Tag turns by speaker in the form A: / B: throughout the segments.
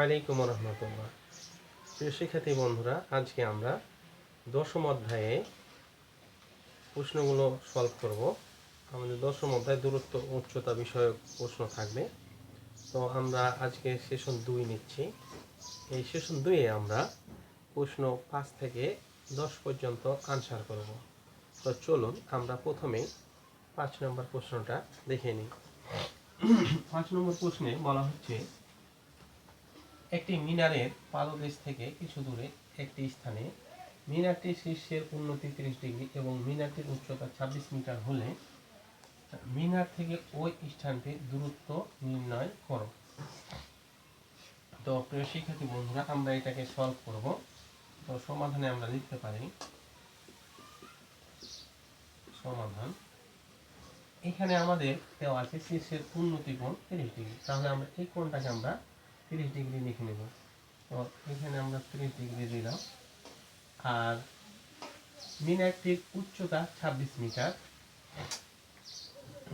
A: আলাইকুম রহমতুল্লাহ। প্রিয় শিক্ষার্থী বন্ধুরা, আজকে আমরা দশম অধ্যায়ে প্রশ্নগুলো সলভ করব। আমাদের দশম অধ্যায় দূরত্ব উচ্চতা বিষয়ক প্রশ্ন থাকবে। তো আমরা আজকে সেশন 2 নিচ্ছি। এই সেশন 2-এ আমরা প্রশ্ন 5 থেকে 10 পর্যন্ত আনসার করব। তো চলুন আমরা প্রথমেই 5 নম্বর প্রশ্নটা দেখে নিই। 5 নম্বর প্রশ্নে বলা হচ্ছে, একটি মিনারের পাদদেশ থেকে কিছু দূরে একটি স্থানে মিনারটির শীর্ষের উন্নতি 30 ডিগ্রি এবং মিনারটির উচ্চতা 26 মিটার হলে মিনার থেকে ওই স্থানটির দূরত্ব নির্ণয় করো। তো প্রিয় শিক্ষার্থী বন্ধুরা, আমরা এটাকে সলভ করব। তো সমাধানে আমরা লিখতে পারি সমাধান। এখানে আমাদের দেওয়া আছে শীর্ষের উন্নতি কোণ 30 ডিগ্রি, তাহলে আমরা এই কোণটাকে আমরা 30 ডিগ্রি লিখে নেব। তো এখানে আমরা 30 ডিগ্রি দিলাম। আর মিনারটির উচ্চতা 26 মিটার,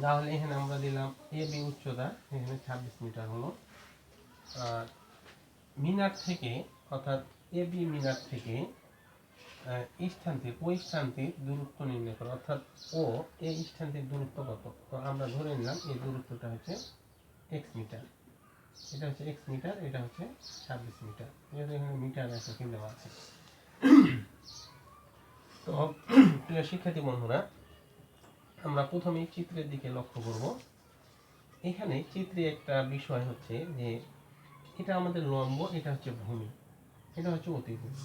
A: তাহলে এখানে আমরা দিলাম এ বি উচ্চতা এখানে 26 মিটার হলো। আর মিনার থেকে অর্থাৎ এ বি মিনার থেকে ওই স্থানটির দূরত্ব নির্ণয় করো, অর্থাৎ ও এই স্থানটির দূরত্ব কত। তো আমরা ধরে নিলাম এই দূরত্বটা হচ্ছে এক্স মিটার, এটা হচ্ছে এক্স মিটার, এটা হচ্ছে 26 মিটার, যেহেতু এখানে মিটার আছে কিন্তু আছে। তো প্রিয় শিক্ষার্থী বন্ধুরা, আমরা প্রথমেই চিত্রের দিকে লক্ষ্য করব। এখানে চিত্রে একটা বিষয় হচ্ছে যে এটা আমাদের লম্ব, এটা হচ্ছে ভূমি, এটা হচ্ছে অতিভুজ।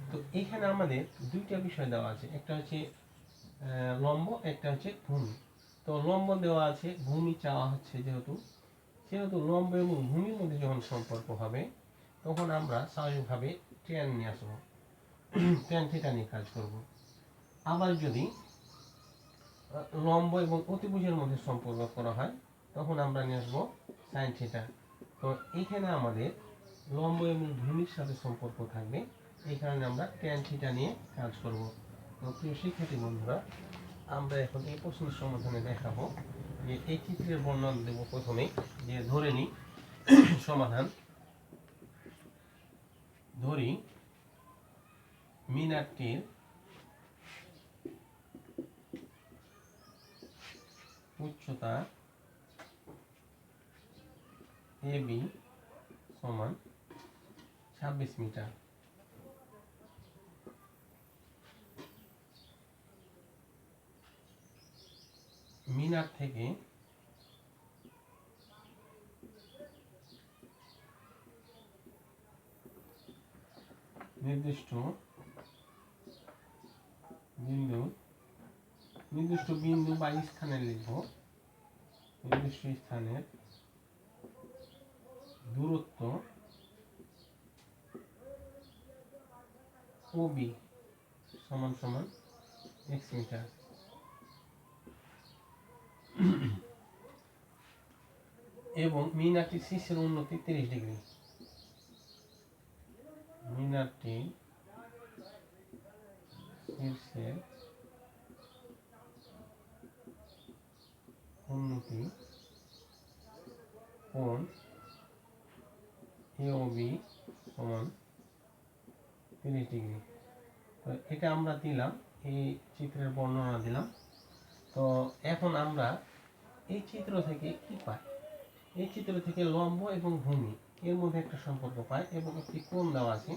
A: তো এখানে আমাদের দুইটা বিষয় দেওয়া আছে, একটা হচ্ছে লম্ব, একটা হচ্ছে ভূমি। তো লম্ব দেওয়া আছে, ভূমি চাওয়া হচ্ছে, যেহেতু লম্ব এবং ভূমির মধ্যে যখন সম্পর্ক হবে তখন আমরা স্বাভাবিকভাবে ট্যান নিয়ে আসবো, ট্যান থিটা নিয়ে কাজ করব। আবার যদি লম্ব এবং অতিভুজের মধ্যে সম্পর্ক করা হয় তখন আমরা নিয়ে আসবো সাইন থিটা। তো এইখানে আমাদের লম্ব এবং ভূমির সাথে সম্পর্ক থাকবে, এই কারণে আমরা ট্যান থিটা নিয়ে কাজ করব। তো প্রিয় শিক্ষার্থী বন্ধুরা, আমরা এখন এই প্রশ্নের সমাধানে দেখাবো যে এই চিত্রের বর্ণনা দেব। প্রথমেই যে ধরে নিই সমাধান, ধরি মিনারটির উচ্চতা এ বি সমান 26 মিটার। মিনার থেকে নির্দিষ্ট বিন্দু বা স্থানে লিখব, নির্দিষ্ট স্থানের দূরত্ব OB সমান সমান x মিটার। এবং মিনারটির শীর্ষের উন্নতি 30 ডিগ্রি। মিনারটির শীর্ষের উন্নতি কোণ AOB সমান 30 ডিগ্রি। তো এটা আমরা দিলাম, এই চিত্রের বর্ণনা দিলাম। তো এখন আমরা এই চিত্র থেকে কি পাই? এই চিত্র থেকে লম্ব এবং ভূমি এর মধ্যে একটা সম্পর্ক পাই এবং একটি কোণ দেওয়া আছে।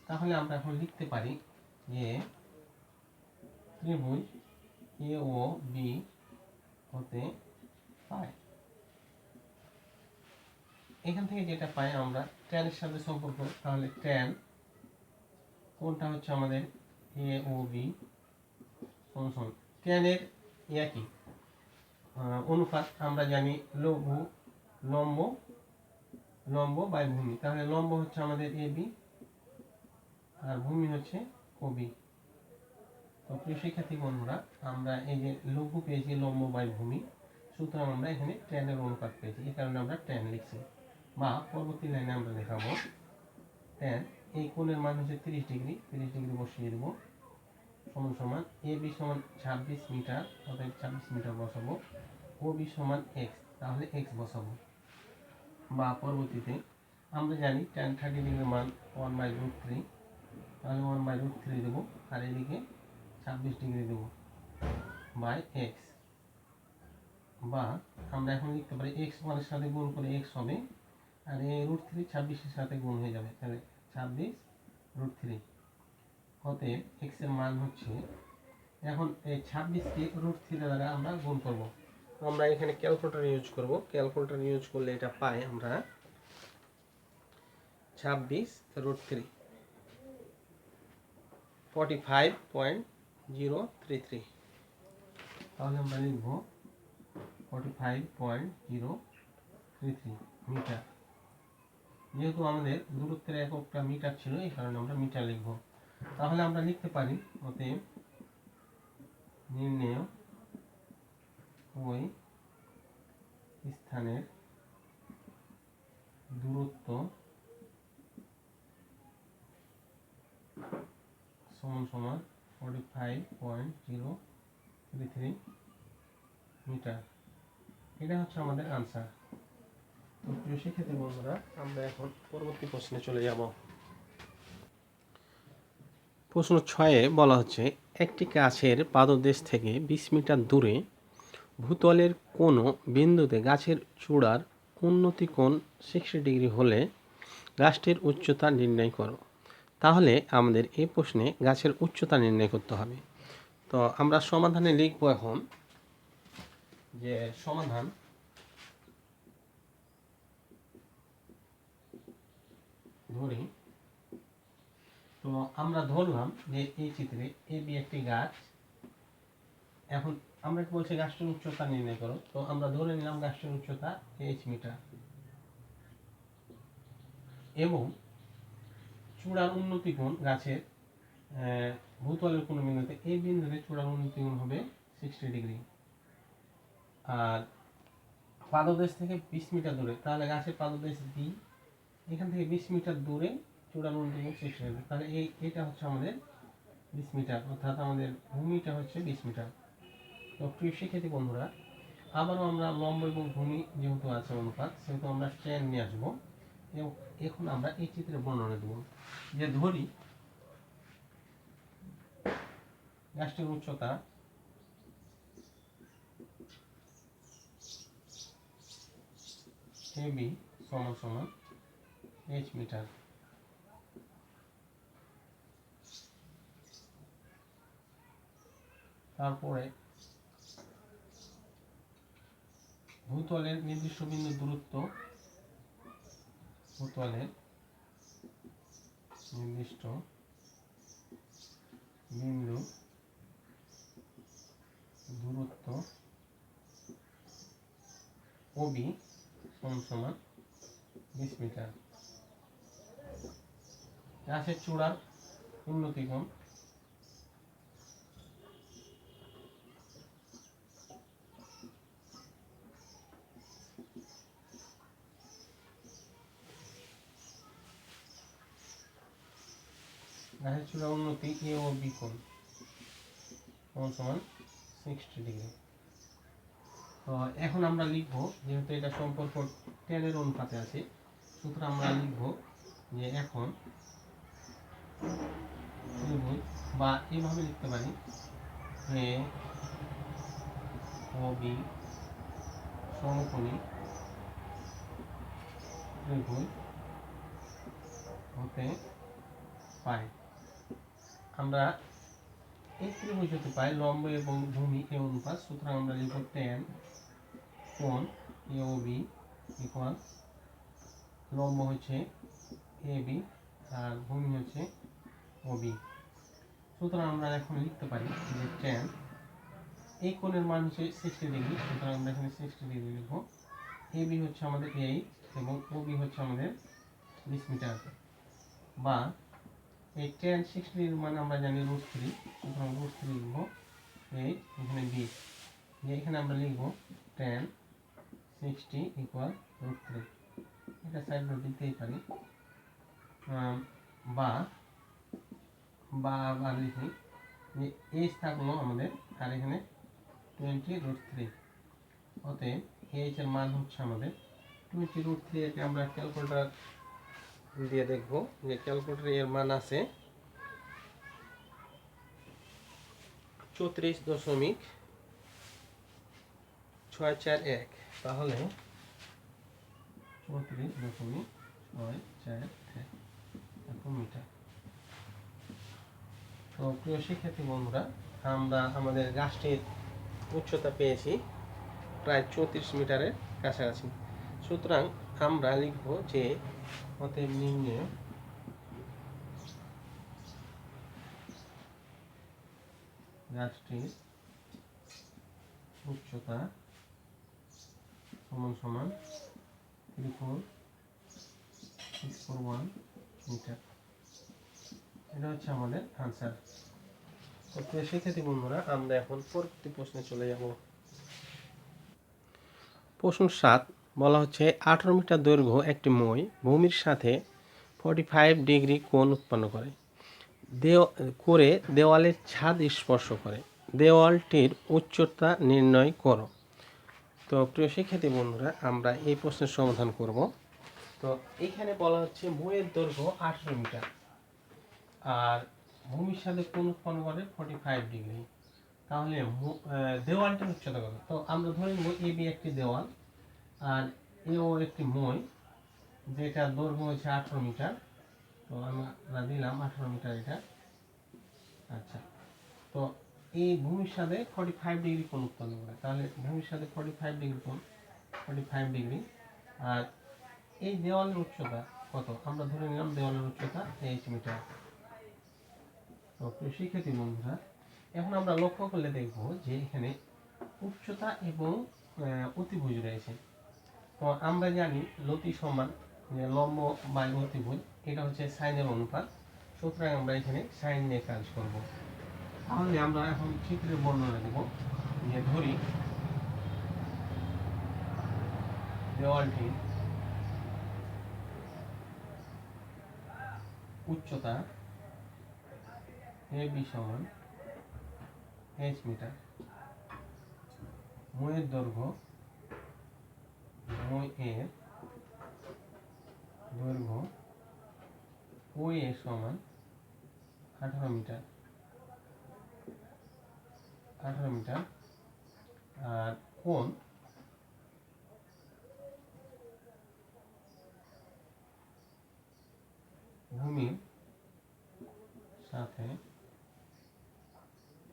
A: তাহলে আমরা এখন লিখতে পারি যে ত্রিভুজ AOB হতে পাই। এখান থেকে যেটা পাই আমরা ট্যানের সাথে সম্পর্ক, তাহলে ট্যান কোণটা হচ্ছে আমাদের AOB সমান ট্যানের একই অনুপাত আমরা জানি লম্ব বাই ভূমি। তাহলে লম্ব হচ্ছে আমাদের AB আর ভূমি হচ্ছে OB। তো প্রিয় শিক্ষার্থী বন্ধুরা, আমরা এই যে লঘু পেয়েছি লম্ব বাই ভূমি, সুতরাং আমরা এখানে ট্যানের অনুপাত পেয়েছি, এই কারণে আমরা ট্যান লিখছি। বা পরবর্তী লাইনে আমরা দেখাবো ট্যান এই কোণের মান হচ্ছে 30 ডিগ্রি, 30 ডিগ্রি বসিয়ে দেবো সমান সমান AB সমান 26 মিটার, অর্থাৎ 26 মিটার বসাবো, OB সমান x, তাহলে x বসাবো। বা পরবর্তীতে আমরা জানি tan 30 ডিগ্রির মান 1/√3, তাহলে 1/√3 দেবো, আর এদিকে 26 ডিগ্রি দেবো বাই এক্স, বা আমরা এখন লিখতে পারি এক্স মানের সাথে গুণ করে এক্স হবে, আর এই √3 26-এর সাথে গুণ হয়ে যাবে, তাহলে 26√3। অতএব এক্স এর মান হচ্ছে, এখন এই 26কে √3 দ্বারা আমরা গুণ করব। আমরা এখানে ক্যালকুলেটর ইউজ করব। ক্যালকুলেটর ইউজ করলে এটা পাই আমরা 26√3 45.033। তাহলে আমরা লিখব 45.033 মিটার। যেহেতু আমাদের দূরত্বের এককটা মিটার ছিল, এই কারণে আমরা মিটার লিখব। তাহলে আমরা লিখতে পারি, অতএব নির্ণেয় ওই স্থানের দূরত্ব সমান সমান 45.033 মিটার। এটা হচ্ছে আমাদের আনসার। তো প্রিয় শিক্ষার্থী বন্ধুরা, আমরা এখন পরবর্তী প্রশ্নে চলে যাব। প্রশ্ন 6-এ বলা হচ্ছে, একটি গাছের পাদদেশ থেকে 20 মিটার দূরে ভূতলের কোনো বিন্দুতে গাছের চূড়ার উন্নতি কোণ 60 ডিগ্রি হলে গাছটির উচ্চতা নির্ণয় করো। তাহলে আমাদের এই প্রশ্নে গাছের উচ্চতা নির্ণয় করতে হবে। তো আমরা সমাধানে লিখব এখন, যে সমাধান ধরি। তো আমরা ধরলাম যে এই চিত্রে এ বি একটি গাছ। এখন আমরা বলছি গাছটির উচ্চতা নির্ণয় করো। তো আমরা ধরে নিলাম গাছটির উচ্চতা h মিটার, এবং চূড়ার উন্নতি কোণ গাছের ভূতলের কোনো বিন্দুতে, এই বিন্দুতে চূড়ার উন্নতি কোণ হবে 60 ডিগ্রি। আর পাদদেশ থেকে 20 মিটার দূরে, তাহলে গাছের পাদদেশ বি, এখান থেকে 20 মিটার দূরে চূড়ার উন্নতি কোণ 60 ডিগ্রি। তাহলে এটা হচ্ছে আমাদের 20 মিটার, অর্থাৎ আমাদের ভূমিটা হচ্ছে 20 মিটার। তো প্রিয় শিক্ষার্থী বন্ধুরা, আবারও আমরা লম্ব এবং ভূমি যেহেতু আছে অনুপাত, সেহেতু আমরা ট্যান নিয়ে আসবো, এবং এখন আমরা এই চিত্রের বর্ণনা দেব। যে ধরি গাছটির উচ্চতা এবি সমান সমান h মিটার। তারপরে ভূতলের নির্দিষ্ট বিন্দু দূরত্ব, ভূতলের নির্দিষ্ট বিন্দু দূরত্ব ওবি সমান সমান 20 মিটার। গাছের চূড়ার উন্নতি কোণ গাছের চূড়ার উন্নতি এ ও বি কোণ সমান সমান 60 ডিগ্রি। তো এখন আমরা লিখব, যেহেতু এটা সম্পর্ক টেনের অনুপাতে আছে, সুতরাং আমরা লিখব যে এখন বা এইভাবে লিখতে পারি, এ ও বি সমকোণী ত্রিভুজ হতে পাই। আমরা এই ত্রিভুজ হতে পাই লম্ব এবং ভূমি এ অনুপাত, সুতরাং আমরা লিখব ট্যান কোণ এ ও বি ইকুয়াল, লম্ব হচ্ছে এ বি আর ভূমি হচ্ছে ও বি। সুতরাং আমরা এখন লিখতে পারি যে ট্যান, এই কোণের মান হচ্ছে 60 ডিগ্রি, সুতরাং আমরা এখানে 60 ডিগ্রি লিখব। এ বি হচ্ছে আমাদের এইচ এবং ও বি হচ্ছে আমাদের 20 মিটার, বা এই ট্যান 60 ডিগ্রির মান আমরা জানি √3, সুতরাং √3 লিখব এইচ, এখানে 20, এখানে আমরা লিখব ট্যান 60 ইকুয়াল √3। এটা সাইড নোট দিতেই পারি, বা আবার লিখি যে এইচ থাকলো আমাদের, আর এখানে 20√3। অতএব এইচ এর মান হচ্ছে আমাদের 20√3। একে আমরা ক্যালকুলেটর দিয়ে দেখব যে ক্যালকুলেটরে এর মান আছে 34.641। তাহলে 34.641 এত মিটার। তো প্রিয় শিক্ষার্থী বন্ধুরা, আমরা আমাদের গাছটির উচ্চতা পেয়েছি প্রায় 34 মিটারের কাছাকাছি। সুতরাং আমরা লিখব যে অতএব নির্ণয় গাছটির উচ্চতা সমান সমান 34.641 মিটার। এটা হচ্ছে আমাদের আনসার। তো প্রিয় শিক্ষার্থী বন্ধুরা, আমরা এখন পরবর্তী প্রশ্নে চলে যাব। প্রশ্ন 7 বলা হচ্ছে 18 মিটার দৈর্ঘ্য একটি মই ভূমির সাথে 45 ডিগ্রি কোণ উৎপন্ন করে দেওয়ালের ছাদ স্পর্শ করে। দেওয়ালটির উচ্চতা নির্ণয় করো। তো প্রিয় শিক্ষার্থী বন্ধুরা, আমরা এই প্রশ্নের সমাধান করব। তো এখানে বলা হচ্ছে মইয়ের দৈর্ঘ্য 18 মিটার আর ভূমির সাথে কোণ উৎপন্ন করে 45 ডিগ্রি। তাহলে দেওয়ালটির উচ্চতা কত? তো আমরা ধরে নেব এবি একটি দেওয়াল আর এও একটি মই, যেটা দৈর্ঘ্য হচ্ছে 18 মিটার। তো আমরা দিলাম 18 মিটার এটা। আচ্ছা, তো এই ভূমির সাথে 45 ডিগ্রি কোণ উৎপন্ন করে। তাহলে ভূমির সাথে 45 ডিগ্রি কোণ, 45 ডিগ্রি। আর এই দেওয়ালের উচ্চতা কত? আমরা ধরে নিলাম দেওয়ালের উচ্চতা 8 মিটার। তো শিক্ষার্থী বন্ধুরা, এখন আমরা লক্ষ্য করলে দেখব যে এখানে উচ্চতা এবং অতিভুজ রয়েছে। তো আমরা জানি লতি সমান লম্ব বাই অতিভুজ, এটা হচ্ছে সাইনের অনুপাত। সুতরাং আমরা এখানে সাইন নিয়ে কাজ করব। তাহলে আমরা এখন চিত্রের বর্ণনা দেব। যে ধরি দেওয়ালটি উচ্চতা এবি সমান h মিটার, মইয়ের দৈর্ঘ্য OA সমান 18 মিটার, আর কোণ ভূমির সাথে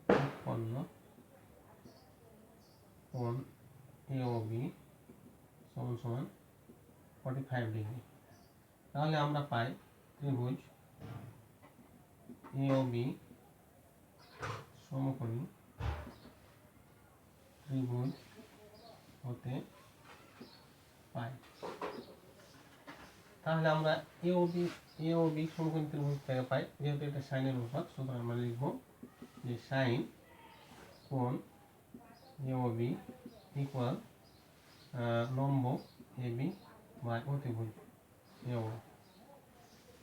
A: উৎপন্ন কোণ AOB সমান সমান 45 ডিগ্রি। তাহলে আমরা পাই ত্রিভুজ AOB সমকোণী ত্রিভুজ হতে পাই। তাহলে আমরা AOB সমকোণী ত্রিভুজ থেকে পাই, যেহেতু এটা সাইনের অনুপাত। সুতরাং আমরা লিখব যে সাইন কোণ AOB ইকুয়াল লম্ব AB বাই অতিভুজ AO।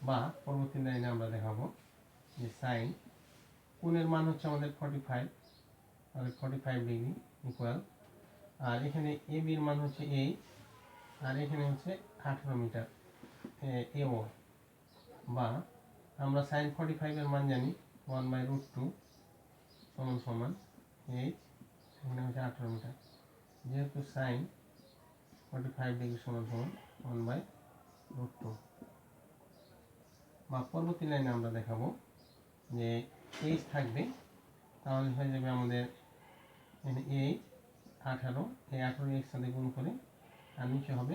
A: বা পরবর্তী লাইনে আমরা দেখাবো যে সাইন কোণের মান হচ্ছে আমাদের 45, তাহলে 45 ডিগ্রি ইকুয়াল, আর এখানে এবির মান হচ্ছে 8 আর এখানে হচ্ছে 18 মিটার AO। বা আমরা সাইন 45 এর মান জানি 1/√2 সমান সমান 8, এখানে হচ্ছে 18 মিটার। যেহেতু সাইন 45 ডিগ্রি সমান সমান 1/√2। বা পরবর্তী লাইনে আমরা দেখাবো যে h থাকবে, তাহলে হয়ে যাবে আমাদের এখানে 8 18, এই 18 এর সাথে গুণ করে আর নিচে হবে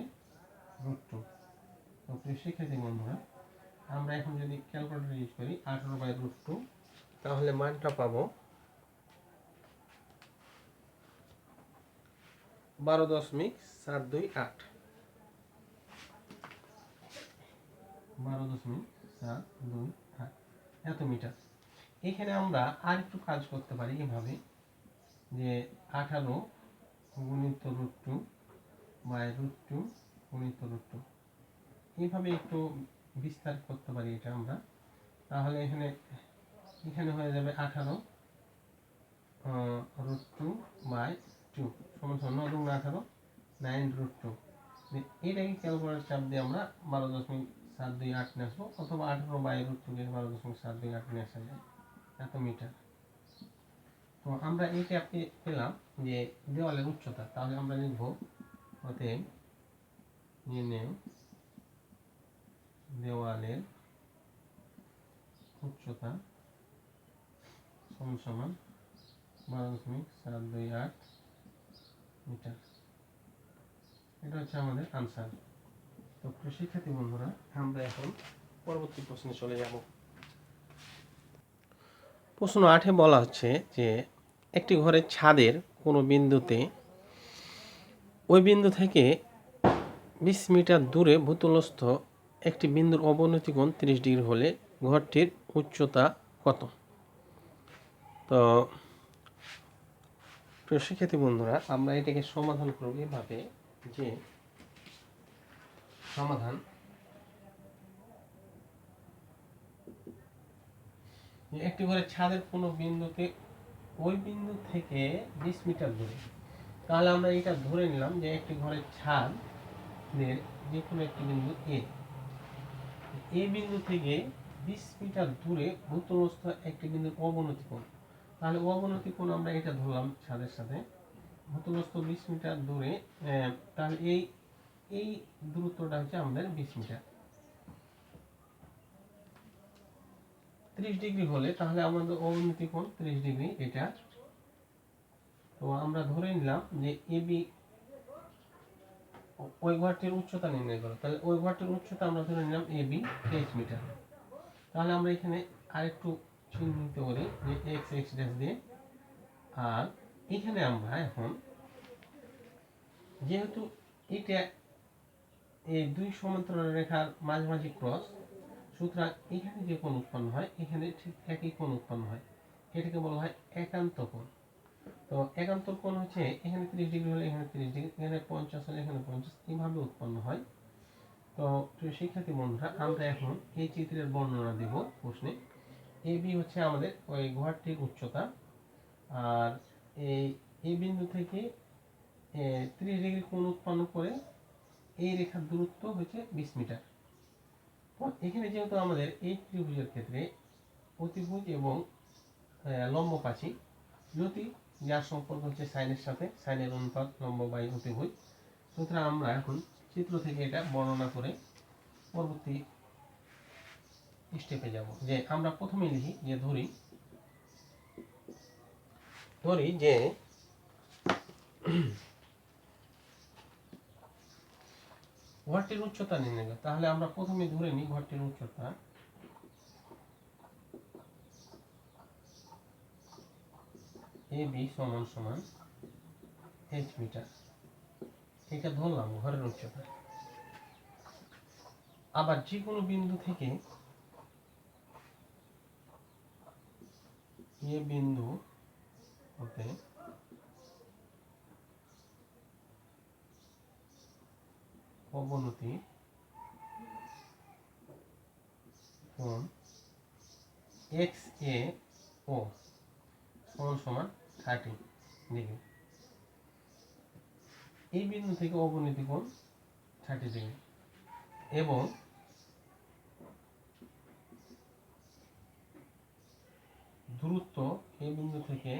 A: √2। তো প্রিয় শিক্ষার্থী বন্ধুরা, আমরা এখন যদি ক্যালকুলেটর ইউজ করি 18/√2, তাহলে মানটা পাবো 12.728, 12.728 এত মিটার। এখানে আমরা আর একটু কাজ করতে পারি এভাবে, যে 18 গুণিত √2 বাই √2 গুণিত √2, এইভাবে একটু বিস্তার করতে পারি এটা আমরা। তাহলে এখানে হয়ে যাবে 18 √2 বাই 2 সমান সমান 9 × 18 9 √2। এটাকে ক্যালকুলেটর চাপ দিয়ে আমরা 12.728 728 নিয়ে আসবো, অথবা 18/√12 নিয়ে আসা যায়, এত মিটার। তো আমরা এটা পেলাম যে দেওয়ালের উচ্চতা। তাহলে আমরা লিখব অতএব নির্ণয় দেওয়ালের উচ্চতা সমান সমান 12.728 মিটার। এটা হচ্ছে আমাদের আনসার। তো প্রিয় শিক্ষার্থী বন্ধুরা, আমরা এখন পরবর্তী প্রশ্নে চলে যাব। প্রশ্ন 8-এ বলা হচ্ছে যে একটি ঘরের ছাদের কোনো বিন্দুতে ওই বিন্দু থেকে 20 মিটার দূরে ভূতলস্থ একটি বিন্দুর অবনতি কোণ 30 ডিগ্রি হলে ঘরটির উচ্চতা কত? তো প্রিয় শিক্ষার্থী বন্ধুরা, আমরা এটাকে সমাধান করব এভাবে যে সমাধান একটি ঘরের ছাদের কোনো বিন্দুতে ওই বিন্দু থেকে 20 মিটার দূরে। তাহলে আমরা এটা ধরে নিলাম যে একটি ঘরের ছাদের যে কোনো একটি বিন্দু এ বিন্দু থেকে 20 মিটার দূরে ভূতলস্থ একটি বিন্দুর অবনতি কোণ। তাহলে অবনতি কোণ আমরা এটা ধরলাম ছাদের সাথে, ভূতলস্থ 20 মিটার দূরে। তাহলে এই দূরত্বটা হচ্ছে আমাদের 20 মিটার। 30 ডিগ্রি হলে তাহলে আমাদের অবনতি কোণ 30 ডিগ্রি এটা। তো আমরা ধরে নিলাম যে এবি ওই ঘরটির উচ্চতা নির্ণয় করো। তাহলে ওই ঘরটির উচ্চতা আমরা ধরে নিলাম এবি 8 মিটার। তাহলে আমরা এখানে আরেকটু চিহ্নিত করি যে এক্স এক্স ড্যাশ দিয়ে। আর এখানে আমরা এখন যেহেতু এটা এই দুই সমান্তরাল রেখার মাঝামাঝি ক্রস, সুতরাং এখানে যে কোণ উৎপন্ন হয় এখানে ঠিক একই কোণ উৎপন্ন হয়। এটাকে বলা হয় একান্ত কোণ। তো একান্তর কোণ হচ্ছে এখানে 30 ডিগ্রি হলে এখানে 30 ডিগ্রি, এখানে 50 হলে এখানে 50, এইভাবে উৎপন্ন হয়। তো প্রিয় শিক্ষার্থী বন্ধুরা, আমরা এখন এই চিত্রের বর্ণনা দেব প্রশ্নে। এবি হচ্ছে আমাদের ওই ঘরটির উচ্চতা, আর এই বিন্দু থেকে 30 ডিগ্রি কোণ উৎপন্ন করে এই রেখার দূরত্ব হচ্ছে 20 মিটার। এখানে যেহেতু আমাদের এই ত্রিভুজের ক্ষেত্রে অতিভুজ এবং লম্বপাশী জ্যোতি, যার সম্পর্ক হচ্ছে সাইনের সাথে, সাইনের অনুপাত লম্ব বাই অতিভুজ, সুতরাং আমরা এখন চিত্র থেকে এটা বর্ণনা করে পরবর্তী স্টেপে যাব। যে আমরা প্রথমে লিখি যে ধরি যে ঘরটির উচ্চতা নির্ণয় করতে। তাহলে আমরা প্রথমে ধরে নিই ঘরটির উচ্চতা এবি সমান সমান 8 মিটার। এটা ধরলাম ঘরের উচ্চতা। আবার যে কোনো বিন্দু থেকে এ বিন্দু হতে অবনতি কোণ এক্স এ ও সমান সমান 30 ডিগ্রি। এই বিন্দু থেকে অবনতি কোণ 30 ডিগ্রি এবং দূরত্ব এই বিন্দু থেকে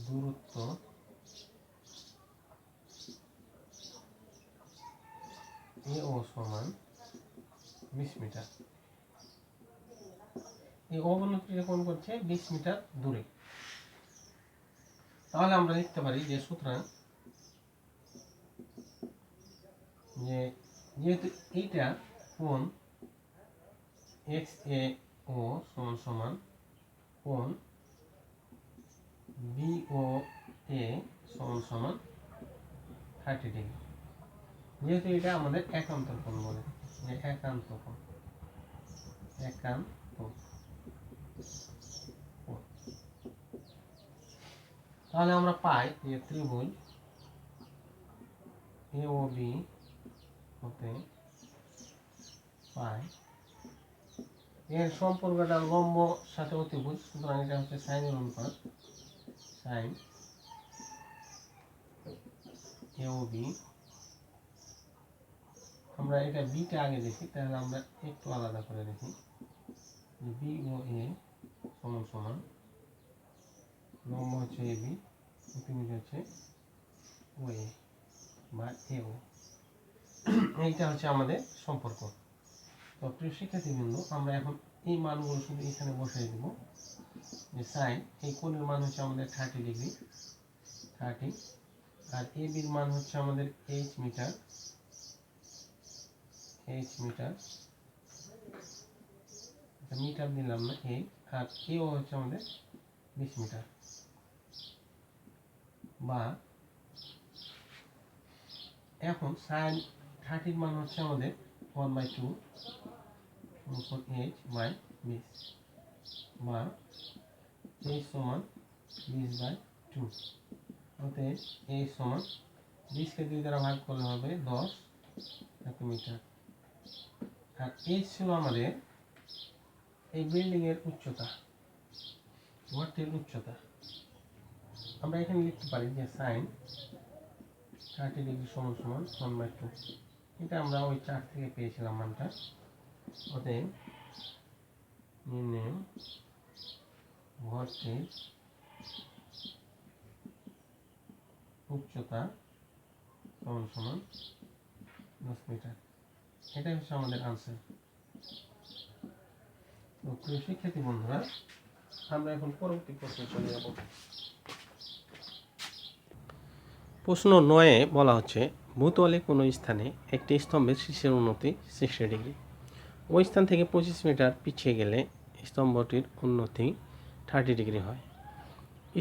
A: দূরত্ব এ ও সমান 20 মিটার। এই অবনতিটা কোণ করছে 20 মিটার দূরে। তাহলে আমরা লিখতে পারি যে সুতরাং যে যেহেতু এইটা কোণ এক্স এ ও সমান সমান কোণ বি ও এ সমান সমান 30 ডিগ্রি, যেহেতু এটা আমাদের একান্তর কোণ বলে, যে একান্ত কোণ, একান্ত কোণ। তাহলে আমরা পাই যে ত্রিভুজ এ ও বি হতে পাই এর সম্পর্কটা লম্ব সাথে অতিভুজ, সুতরাং এটা হচ্ছে সাইনের অনুপাত, সাইন AOB, আমরা এটা বিটা আগে দেখি, তাহলে আমরা একটু আলাদা করে দেখি। BOA সমান সমান লম্ব হচ্ছে AB, অতিভুজ হচ্ছে OA বা AO। এইটা হচ্ছে আমাদের সম্পর্ক। তো প্রিয় শিক্ষার্থীবৃন্দ, আমরা এখন এই মানগুলো শুধু এখানে বসাই দেব। যে সাইন, এই কোণের মান হচ্ছে আমাদের 30 ডিগ্রি, 30, আর এবির মান হচ্ছে আমাদের h মিটার, মিটার দিলাম না এই, আর এও হচ্ছে আমাদের 20 মিটার। বা এখন সাইন 30 মান হচ্ছে আমাদের 1/2 h বাই 20, বা h সমান 20/2। অতএব h সমান 20 কে 2 দ্বারা ভাগ করলে হবে 10 মিটার। আর h ছিল আমাদের এই বিল্ডিং এর উচ্চতা, ঘরটির উচ্চতা। আমরা এখানে লিখতে পারি যে সাইন 30 ডিগ্রি সমান সমান 1/2। এটা আমরা ওই চার্ট থেকে পেয়েছিলাম মানটা। অতএব নির্ণয় ঘরটির উচ্চতা সমান সমান 10 মিটার। এটাই হচ্ছে আমাদের আনসার। তো প্রিয় শিক্ষার্থী বন্ধুরা, আমরা এখন পরবর্তী প্রশ্নে চলে যাব। প্রশ্ন 9-এ বলা হচ্ছে ভূতলে কোনো স্থানে একটি স্তম্ভের শীর্ষের উন্নতি 60 ডিগ্রি, ওই স্থান থেকে 25 মিটার পিছিয়ে গেলে স্তম্ভটির উন্নতি 30 ডিগ্রি হয়।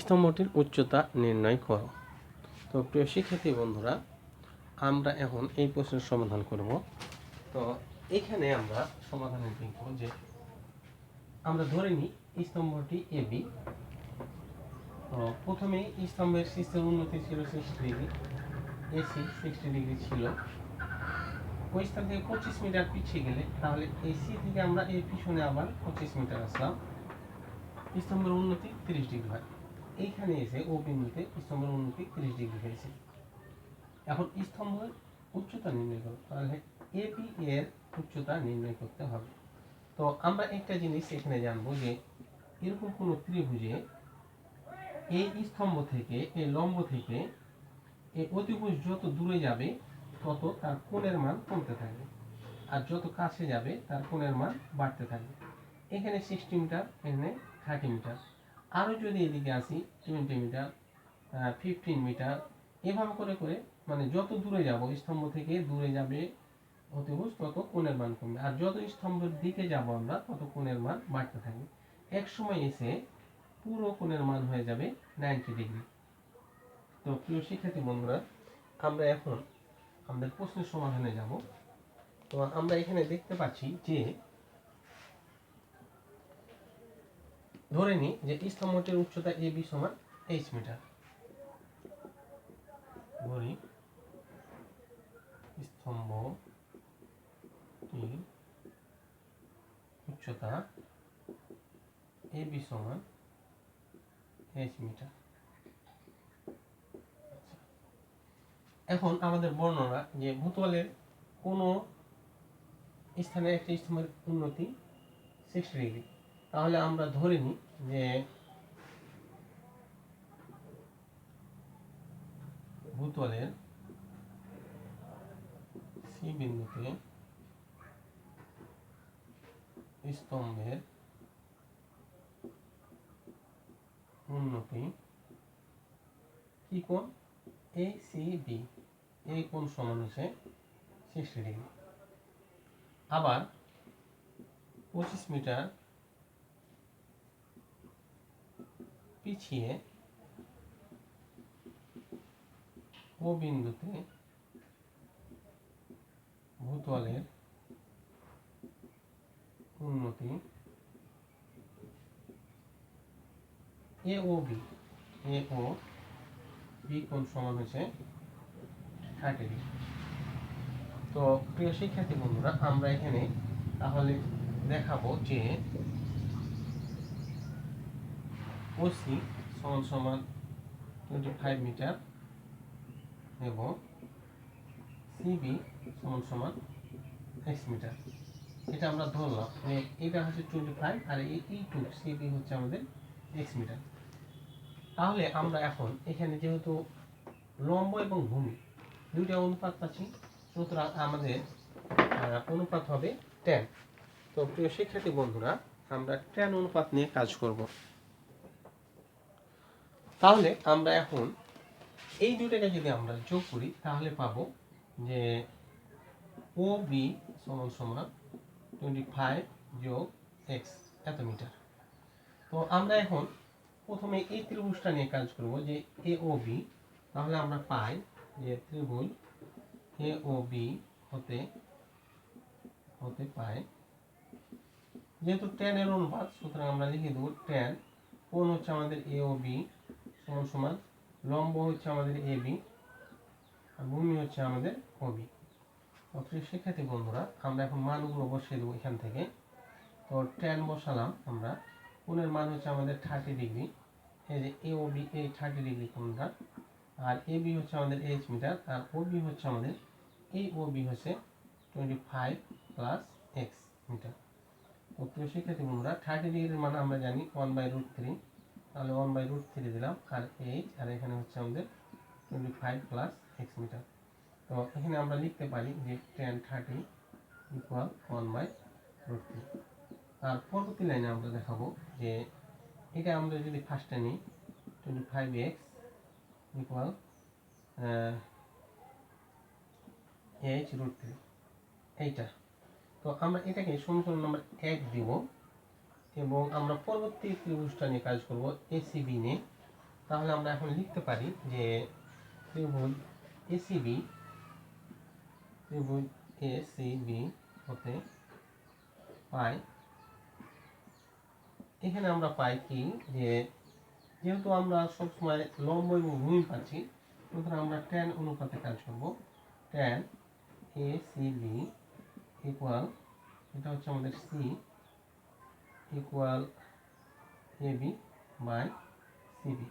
A: স্তম্ভটির উচ্চতা নির্ণয় করো। তো প্রিয় শিক্ষার্থী বন্ধুরা, আমরা এখন এই প্রশ্নের সমাধান করব। তো এখানে আমরা সমাধানের দেখব যে আমরা ধরে নিই স্তম্ভটি এবি। তো প্রথমে স্তম্ভের শীর্ষের উন্নতি ছিল 60 ডিগ্রি, এসি 60 ডিগ্রি ছিল। ওই স্থান থেকে 25 মিটার পিছিয়ে গেলে, তাহলে এসি থেকে আমরা এই পিছনে আবার 25 মিটার আসলাম, স্তম্ভের উন্নতি 30 ডিগ্রি হয়। এইখানে এসে ও বিন্দুতে স্তম্ভের উন্নতি 30 ডিগ্রি হয়েছে। এখন স্তম্ভের উচ্চতা নির্ণয় করো, তাহলে এপি এর উচ্চতা নির্ণয় করতে হবে। তো আমরা একটা জিনিস এখানে জানবো যে এরকম কোনো ত্রিভুজে এই স্তম্ভ থেকে, এই লম্ব থেকে এই অতিভুজ যত দূরে যাবে তত তার কোণের মান কমতে থাকবে, আর যত কাছে যাবে তার কোণের মান বাড়তে থাকবে। এখানে 60 মিটার, এখানে 30 মিটার, আরও যদি এদিকে আসি 20 মিটার, 15 মিটার, এভাবে করে করে মানে যত দূরে যাব, স্তম্ভ থেকে দূরে যাবে অতিভুজ, তত কোণের মান কমবে, আর যত স্তম্ভের দিকে যাব আমরা তত কোণের মান বাড়তে থাকবে। এক সময় এসে পুরো কোণের মান হয়ে যাবে 90 ডিগ্রি। তো প্রিয় শিক্ষার্থী বন্ধুরা, আমরা এখন আমাদের প্রশ্নের সমাধানে যাব। তো আমরা এখানে দেখতে পাচ্ছি যে ধরে নিই যে স্তম্ভটির উচ্চতা এবি সমান h মিটার। ধরি স্তম্ভটির উচ্চতা এবি সমান h মিটার। এখন আমাদের বর্ণনা যে ভূতলের কোন স্থানে একটি স্তম্ভের উন্নতি 60 ডিগ্রি, তাহলে আমরা ধরে নিই যে ভূতলের সি বিন্দুতে স্তম্ভের উন্নতি কি কোণ, ACB, এই কোণ সমান হচ্ছে 60 ডিগ্রি। আবার 25 মিটার পিছিয়ে ও বিন্দুতে ভূতলের উন্নতি AOB কোণ সমান হচ্ছে 30 ডিগ্রি। তো প্রিয় শিক্ষার্থী বন্ধুরা, আমরা এখানে তাহলে দেখাবো যে OC সমান সমান 25 মিটার এবং সিবি সমান সমান এক্স মিটার। এটা আমরা ধরলাম যে এটা হচ্ছে 25 আর এই টু সিবি হচ্ছে আমাদের এক্স মিটার। তাহলে আমরা এখন এখানে যেহেতু লম্ব এবং ভূমি দুইটা অনুপাত পাচ্ছি, সুতরাং আমাদের অনুপাত হবে 10। তো প্রিয় শিক্ষার্থী বন্ধুরা, আমরা 10 অনুপাত নিয়ে কাজ করব। তাহলে আমরা এখন এই দুইটাকে যদি আমরা যোগ করি তাহলে পাবো যে ও বি সমান সমান 25 যোগ এক্স এত মিটার। তো আমরা এখন প্রথমে এই ত্রিভুজটা নিয়ে কাজ করব যে এ ও বি। তাহলে আমরা পাই যে ত্রিভুজ এ ও বি হতে হতে পাই, যেহেতু 10 এর অনুপাত সুতরাং আমরা লিখে দেবো 10 কোণ হচ্ছে আমাদের এ ও বি সমান সমান লম্ব হচ্ছে আমাদের এ বি আর ভূমি হচ্ছে আমাদের ও বি। প্রিয় শিক্ষার্থী বন্ধুরা, আমরা এখন মানগুলো বসিয়ে দেবো এখান থেকে। তো 10 বসালাম আমরা, কোণের মান হচ্ছে আমাদের 30 ডিগ্রি, এই যে এ ও বি এই 30 ডিগ্রি কোণটা, আর এ বি হচ্ছে আমাদের এইচ মিটার, আর ও বি হচ্ছে আমাদের এই ও বি হচ্ছে 25 প্লাস এক্স মিটার। তো প্রিয় শিক্ষার্থী বন্ধুরা, 30 ডিগ্রির মান আমরা জানি 1/√3, তাহলে 1/√3 দিলাম, আর এইচ আর এখানে হচ্ছে আমাদের 25 প্লাস এক্স মিটার। তো এখানে আমরা লিখতে পারি যে 10/30 ইকুয়াল 1/√3। আর পরবর্তী লাইনে আমরা দেখাবো যে এটা আমরা যদি ফার্স্টে নিই 25x ইকুয়াল h√3 এইটা। তো আমরা এটাকে সমীকরণ নম্বর 1 দিব এবং আমরা পরবর্তী ত্রিভুজটা নিয়ে কাজ করব এসিবি নিয়ে। তাহলে আমরা এখন লিখতে পারি যে ত্রিভুজ এসিবি হতে পাই, এখানে আমরা পাই কি যে যেহেতু আমরা সবসময় লম্ব এবং ভূমি পাচ্ছি, সুতরাং আমরা tan অনুপাতে কাজ করব। tan এসিবি ইকুয়াল, এটা হচ্ছে আমাদের C equal AB by CB.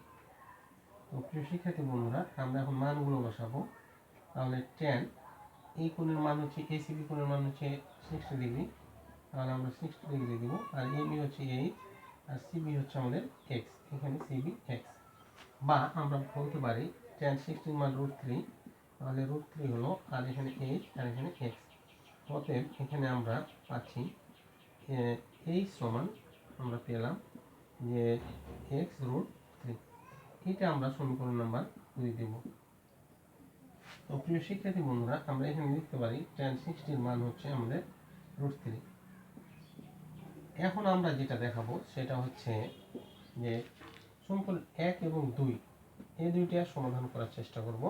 A: তো প্রিয় শিক্ষার্থী বন্ধুরা, আমরা এখন মানগুলো বসাবো। তাহলে tan এই কোণের মান হচ্ছে এসিবি কোণের মান হচ্ছে 60 ডিগ্রি, তাহলে আমরা 60 ডিগ্রি দিব, আর এবি হচ্ছে 8 আর সিবি হচ্ছে আমাদের এক্স, এখানে সিবি এক্স। বা আমরা বলতে পারি tan 60 মান √3, তাহলে √3 হলো, আর এখানে 8 আর এখানে এক্স। অতএব এখানে আমরা পাচ্ছি এইচ সমান আমরা পেলাম যে x√3। এটা আমরা সমীকরণ নাম্বার 2 দেব। তো প্রিয় শিক্ষার্থী বন্ধুরা, আমরা এখানে লিখতে পারি tan 60 এর মান হচ্ছে আমাদের √3। এখন আমরা যেটা দেখাবো সেটা হচ্ছে যে সমীকরণ 1 এবং 2 এই দুইটা সমাধান করার চেষ্টা করব।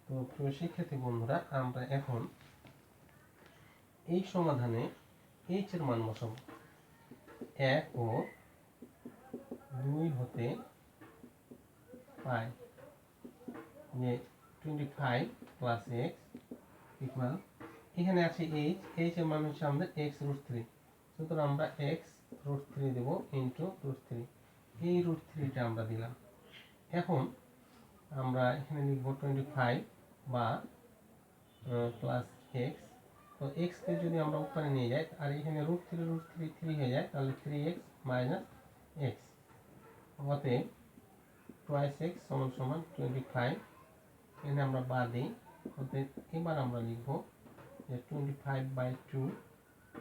A: তো প্রিয় শিক্ষার্থী বন্ধুরা, আমরা এখন এই সমাধানে এইচ এর মান বসাবো। 1 ও 2 হতে পাই যে 25 প্লাস এক্স ইকুয়াল, এখানে আছে এইচ, এইচ এর মান হচ্ছে আমাদের x√3, সুতরাং আমরা x√3 দেব ইন্টু √3, এই √3টা আমরা দিলাম। এখন আমরা এখানে লিখব 25 বা প্লাস এক্স। তো এক্সকে যদি আমরা উপরে নিয়ে যাই আর এখানে √3 3 হয়ে যায়, তাহলে 3x মাইনাস এক্স। অতএব টুয়াইস এক্স সমান সমান 25, এখানে আমরা বাদ দিই। অতএব এবার আমরা লিখব যে 25/2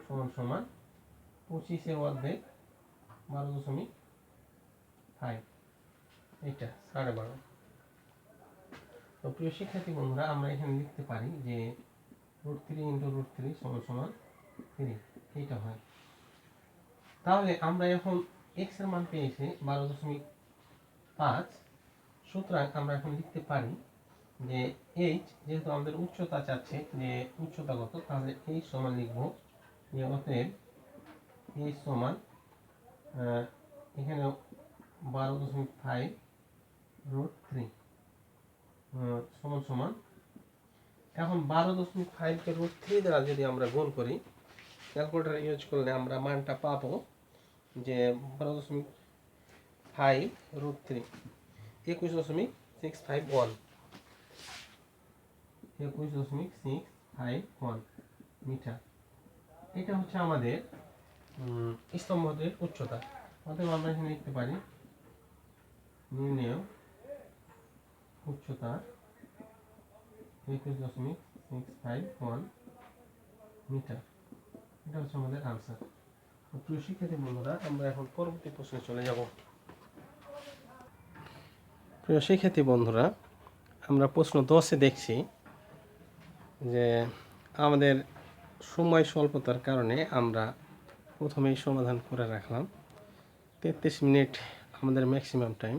A: সমান সমান 25 অর্ধেক 12.5, এটা 12.5। তো প্রিয় শিক্ষার্থী বন্ধুরা, আমরা এখানে লিখতে পারি যে √3 ইন্টু √3 সমান সমান 3, এইটা হয়। তাহলে আমরা এখন এক্স এর মান পেয়েছি 12.5, সুতরাং আমরা এখন লিখতে পারি যে এইচ, যেহেতু আমাদের উচ্চতা চাচ্ছে যে উচ্চতা কত, তাহলে এইচ সমান লিখব যে অতএব এইচ সমান এখানে 12.5√3 সমান সমান, এখন 12.5 কে √3 দ্বারা যদি আমরা গুণ করি, ক্যালকুলেটর ইউজ করলে আমরা মানটা পাবো যে 12.5√3 21.651, 21.651 মিটার। এটা হচ্ছে আমাদের স্তম্ভটির উচ্চতা। অতএব আমরা এখানে লিখতে পারি নির্ণেয় উচ্চতা 21.651 মিটার। এটা হচ্ছে আমাদের আনসার। প্রিয় শিক্ষার্থী বন্ধুরা, আমরা এখন পরবর্তী প্রশ্নে চলে যাব। প্রিয় শিক্ষার্থী বন্ধুরা, আমরা প্রশ্ন 10-এ দেখছি যে আমাদের সময় স্বল্পতার কারণে আমরা প্রথমেই সমাধান করে রাখলাম। 33 মিনিট আমাদের ম্যাক্সিমাম টাইম।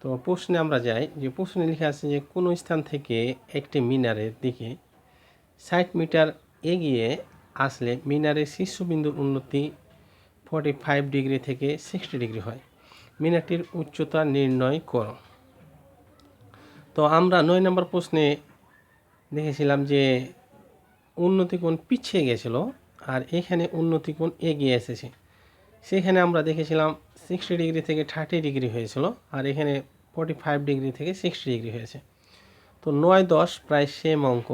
A: তো প্রশ্নে আমরা যাই, যে প্রশ্নে লেখা আছে যে কোনো স্থান থেকে একটি মিনারের দিকে 60 মিটার এগিয়ে আসলে মিনারের শীর্ষবিন্দুর উন্নতি 45 ডিগ্রি থেকে 60 ডিগ্রি হয়। মিনারটির উচ্চতা নির্ণয় করো। তো আমরা 9 নম্বর প্রশ্নে দেখেছিলাম যে উন্নতি কোণ পিছিয়ে গেছিল আর এখানে উন্নতি কোণ এগিয়ে এসেছে। সেখানে আমরা দেখেছিলাম 60 ডিগ্রি থেকে 30 ডিগ্রি হয়েছিল আর এখানে 45 ডিগ্রি থেকে 60 ডিগ্রি হয়েছে। তো 9-10 প্রায় সেম অঙ্ক।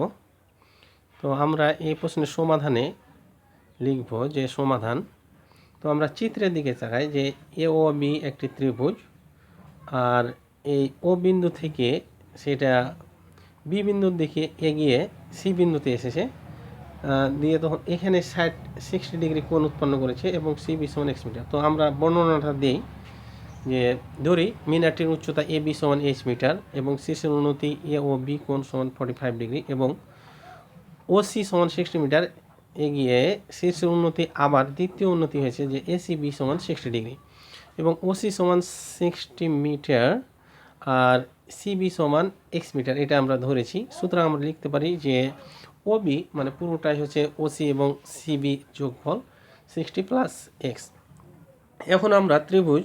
A: তো আমরা এই প্রশ্নের সমাধানে লিখব যে সমাধান। তো আমরা চিত্রের দিকে তাকাই যে এ ও বি একটি ত্রিভুজ, আর এই ও বিন্দু থেকে সেটা বি বিন্দুর দিকে এগিয়ে সি বিন্দুতে এসেছে, দিয়ে তখন এখানে 60 ডিগ্রি কোণ উৎপন্ন করেছে এবং সি বি সমান x মিটার। তো আমরা বর্ণনাটা দিই যে ধরি মিনারটির উচ্চতা এ বি সমান h মিটার এবং শীর্ষের উন্নতি এ ও বি কোণ সমান 45 ডিগ্রি এবং ও সি সমান 60 মিটার এগিয়ে শীর্ষের উন্নতি আবার দ্বিতীয় উন্নতি হয়েছে যে এসি বি সমান 60 ডিগ্রি এবং ওসি সমান 60 মিটার আর সিবি সমান x মিটার, এটা আমরা ধরেছি। সুতরাং আমরা লিখতে পারি যে ওবি মানে পুরোটাই হচ্ছে ওসি এবং সিবি যোগফল 60 প্লাস এক্স। এখন আমরা ত্রিভুজ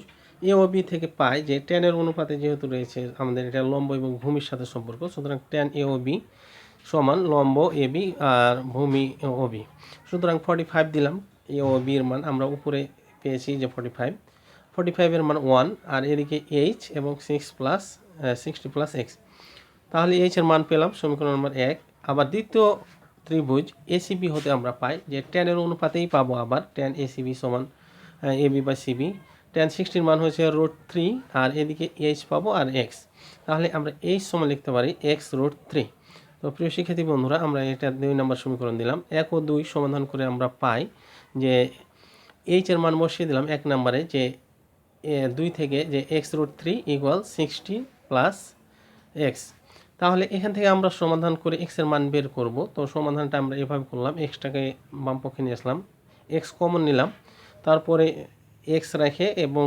A: এ ও বি থেকে পাই যে ট্যানের অনুপাতে যেহেতু রয়েছে আমাদের এটা লম্ব এবং ভূমির সাথে সম্পর্ক, সুতরাং ট্যান এ ও বি সমান লম্ব এ বি আর ভূমি ও বি। সুতরাং 45 দিলাম, এ ও বি এর মান আমরা উপরে পেয়েছি যে 45 এর মান 1 আর এদিকে এইচ এবং 60 প্লাস এক্স। তাহলে এইচ এর মান পেলাম সমীকরণ নম্বর 1। আবার দ্বিতীয় ত্রিভুজ এসিবি হতে আমরা পাই যে ট্যানের অনুপাতেই পাবো আবার ট্যান এসিবি সমান এবি বাই সিবি। ট্যান 60 মান হয়েছে √3 আর এদিকে এইচ পাবো আর এক্স। তাহলে আমরা এইচ সমান লিখতে পারি x√3। তো প্রিয় শিক্ষার্থী বন্ধুরা, আমরা এটা 2 নম্বর সমীকরণ দিলাম। 1 ও 2 সমাধান করে আমরা পাই যে এইচ এর মান বসিয়ে দিলাম 1 নম্বরে যে 2 থেকে যে x√3 = 60 প্লাস এক্স। তাহলে এখান থেকে আমরা সমাধান করে x এর মান বের করব। তো সমাধানটা আমরা এভাবে করলাম, xটাকে বাম পক্ষে নিয়ে আসলাম, x কমন নিলাম, তারপরে x রেখে এবং